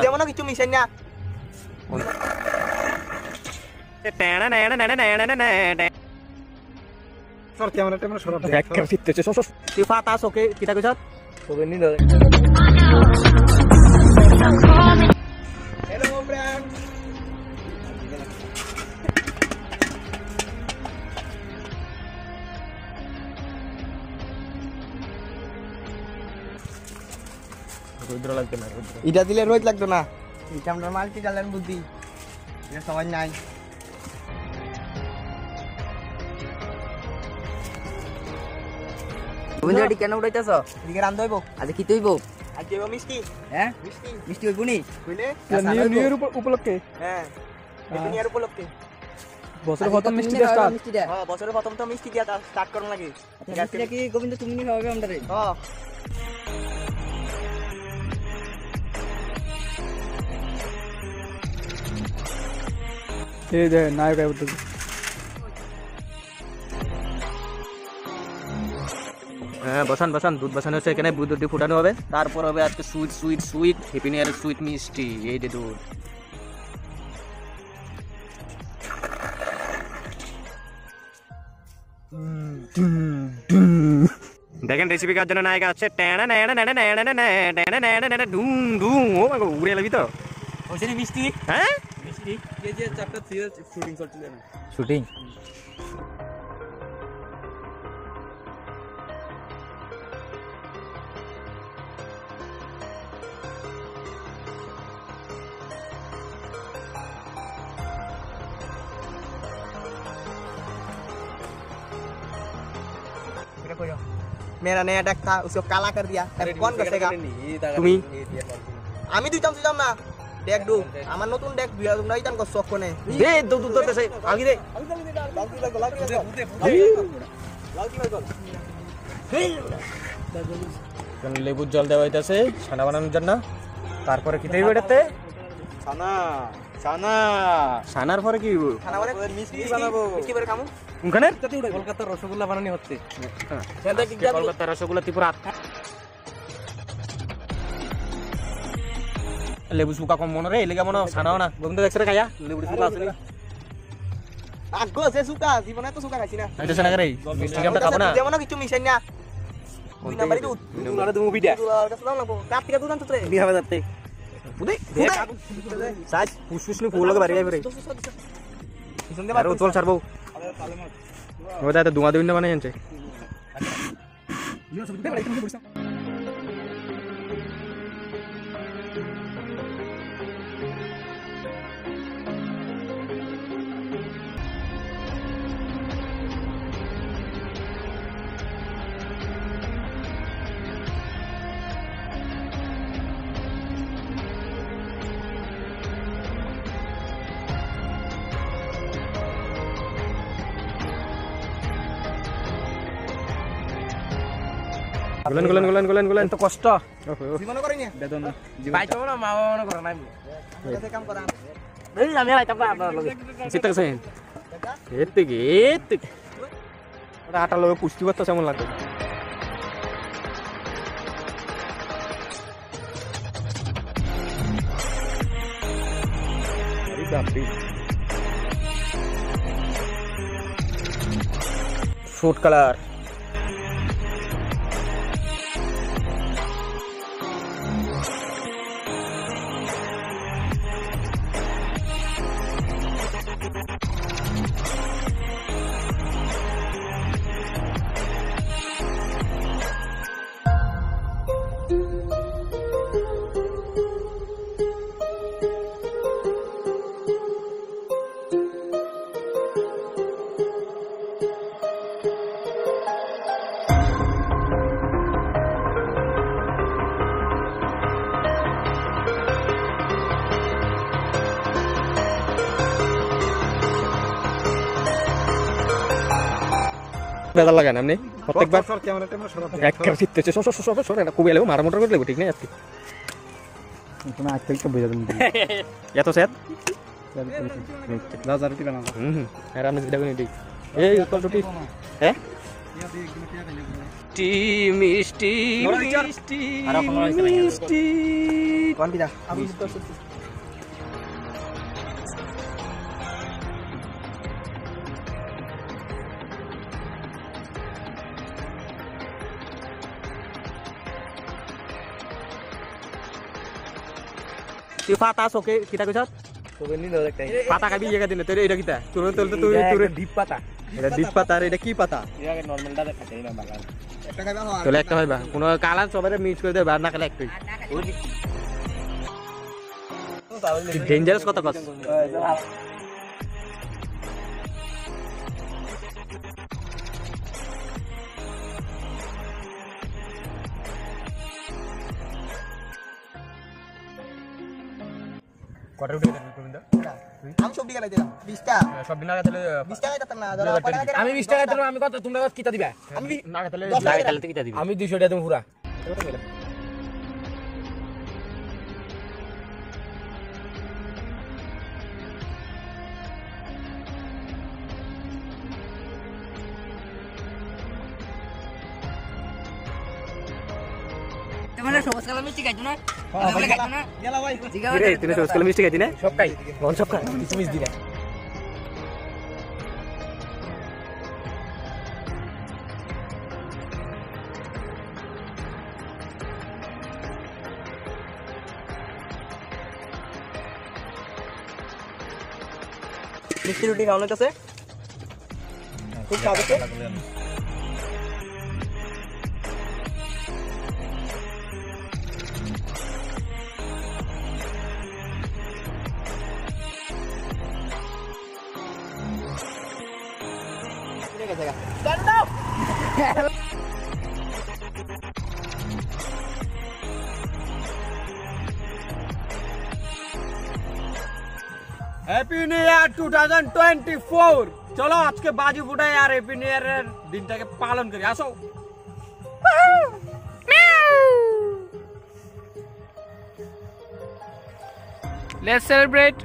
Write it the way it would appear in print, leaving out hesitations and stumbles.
যেমন কিছু মিশাই না সর ক্যামেরাটা মানে সরাব দেখ কেমন ফিরতেছে তুই ফাতা ওকে কিটা কইছ তোকে নিল হ্যালো ফ্রেন্ড রুদ্র লাগবে না এটা দিলে রোজ লাগতো না এটা আমরা মাল্টি ট্যালেন্ট বুদ্ধি এটা সবাই নাই তুমি এটি কেন উঠাইতেছ? এদিকে রান্ধ হইব আজ কি তুইব? আজ দেব মিষ্টি হ্যাঁ মিষ্টি মিষ্টি হইব নি? বুঝলে নিউ ইয়ার উপলক্ষে হ্যাঁ এটা নিয়ার উপলক্ষে বছরের প্রথম মিষ্টি দিয়ে স্টার্ট মিষ্টি দেয়া হ্যাঁ বছরের প্রথম তো মিষ্টি দিয়া স্টার্ট করন লাগে মিষ্টিটা কি গোবিন্দ তুমি নি খাওয়াবে আমদারে? হ্যাঁ এই যে নায়ক আইব তো হ্যাঁ বসান দুধ বসানো হচ্ছে এখানে দুধটি ফুটানো হবে তারপর হবে আজকে sweet happy new year sweet মিষ্টি এই যে দুধ দেখেন রেসিপি কার জন্য নায়িকা আছে উড়ে লাগবি তো ওইখানে মিষ্টি হ্যাঁ মিষ্টি এই যে চ্যাপ্টার 3 এর শুটিং চলছিল না শুটিং मेरा नया डेक था उसको काला कर दिया कौन कसेगा তুমি আমি দুইটাম না ডেক দু আমার নতুন ডেক দুইয়া তোমরা ইতান কো শখ কোনে দে দুধ দে আগি দে লেবুর জল দেওয়া হইতাছে ছানা বানানোর জন্য তারপরে কি দেবে এটাতে ছানার পরে কি খানা মানে মিষ্টি বানাবো কি করে খামু কোনখানে কলকাতার রসগোল্লা বানানো হচ্ছে কলকাতার রসগোল্লা ত্রিপুরা লেবু সুকা কম মনে রে এলিগা মনে ছানাও না গোবিন্দ দেখছ রে খায়া লেবু সুকা আছে আগো সে সুকা জীবনে তো সুকা খাইছি না এটা ছানা করে মিষ্টি আমরা খাবো না যেমন কিছু মিশাই না দুই নাম্বারই দুধ নারে তুমি বিটা কার্তিকা দুধ আনতে বি হবে দতে বুদে সাজ ফুসফুস নি ফুল লাগে বাড়ি যাবে রে আরে উতল ছাড়বো ওটা তো দুমা দেবিন মানে জানছে গুলেন তো কষ্ট জীবন করি না বেদন পাইতো না মা বাবা মনে করে নাই কাছে কাম করা এই আমি আইতাম না আপনার লগে সিটটা কাছে এতে ওটা আটা লগে পুষ্টি করতে কেমন লাগে ফ্রুট কালার বেজার লাগে না আপনি প্রত্যেকবার সর ক্যামেরাটা মানে সরাব একবার ফিরতেছে সর এটা খুবই লাগবে মারা মোটর করে লাগবে ঠিক না আজকে তুমি আজকাল তো বুঝা দিন এত সেট রাজা রুটি বানাবো আর আমি যেটা করে দিই এই উত্তর রুটি হ্যাঁ মিষ্টি মিষ্টি মিষ্টি মিষ্টি কোন পিতা আমি তুই পাতা চকে কিতা কইছ পাতা খাবি ইয়ে দিলে তোর এটা কিতা তোর তোর তো তুই তোর ডিপ পাতা এটা ডিপ পাতা আর এটা কি পাতা ইয়াকে নরমালটা দেখাতে না বাগান একটা খাইবা হওয়ার তোলে একটা হইবা কোনো কালার সবারে মিক্স করে দেবে আর না খেলে একটাই ডেঞ্জারাস কথা কস কত উঠে গোবিন্দ আমি সব দিকে লাইতে 20 টা সব দিন আগে তাহলে 20 টাকা দিতাম না ধরো আমি 20 টাকা দিলাম আমি কত তোমরা কিটা দিবা আমি না আগে তাহলে 10 টাকা তাহলে কিটা দিবি আমি 200 টাকা দেব পুরা তোমার সবুজ কালার মিষ্টি খাইছো না তোমরা খাইছো না গেলা ভাই রে তুই সস কলম মিষ্টি খাইতি না সব খাই কোন সব খা কিছু মিস দিলা মিষ্টি রুটি খাওয়ানো আছে খুব খাবে তো হ্যাপি নিউ ইয়ার 2024 চলো আজকে বাজি ফুটাই আর হ্যাপি নিউ ইয়ারের দিনটাকে পালন করি আসো Let's celebrate